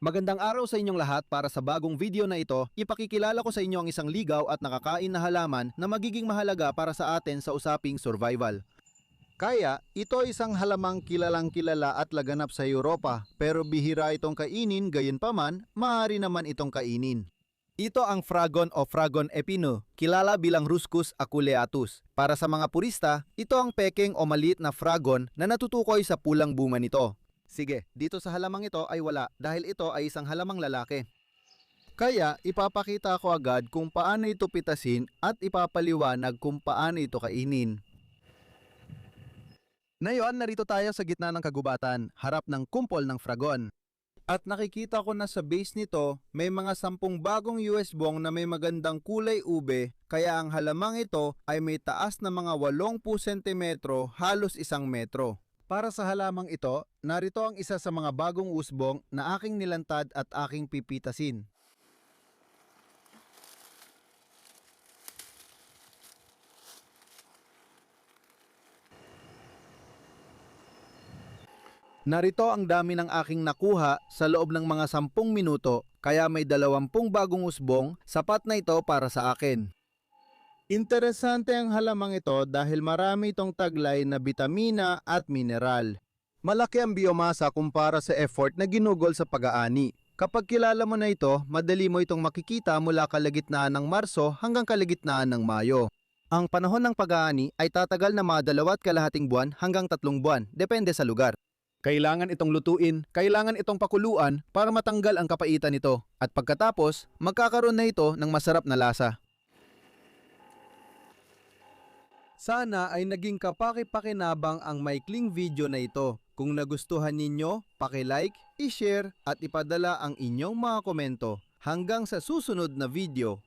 Magandang araw sa inyong lahat. Para sa bagong video na ito, ipakikilala ko sa inyo ang isang ligaw at nakakain na halaman na magiging mahalaga para sa atin sa usaping survival. Kaya, ito isang halamang kilalang kilala at laganap sa Europa, pero bihira itong kainin, gayunpaman, maaari naman itong kainin. Ito ang fragon o fragon epino, kilala bilang Ruscus aculeatus. Para sa mga purista, ito ang pekeng o maliit na fragon na natutukoy sa pulang bunga nito. Sige, dito sa halamang ito ay wala dahil ito ay isang halamang lalaki. Kaya ipapakita ko agad kung paano ito pitasin at ipapaliwanag kung paano ito kainin. Ngayon, narito tayo sa gitna ng kagubatan, harap ng kumpol ng fragon. At nakikita ko na sa base nito, may mga 10 bagong US bong na may magandang kulay ube, kaya ang halamang ito ay may taas na mga 80 cm, halos 1 metro. Para sa halamang ito, narito ang isa sa mga bagong usbong na aking nilantad at aking pipitasin. Narito ang dami ng aking nakuha sa loob ng mga 10 minuto, kaya may 20 bagong usbong, sapat na ito para sa akin. Interesante ang halamang ito dahil marami itong taglay na bitamina at mineral. Malaki ang biomasa kumpara sa effort na ginugol sa pag-aani. Kapag kilala mo na ito, madali mo itong makikita mula kalagitnaan ng Marso hanggang kalagitnaan ng Mayo. Ang panahon ng pag-aani ay tatagal na mga 2.5 buwan hanggang 3 buwan, depende sa lugar. Kailangan itong lutuin, kailangan itong pakuluan para matanggal ang kapaitan nito. At pagkatapos, magkakaroon na ito ng masarap na lasa. Sana ay naging kapaki-pakinabang ang maikling video na ito. Kung nagustuhan ninyo, paki-like, i-share at ipadala ang inyong mga komento. Hanggang sa susunod na video.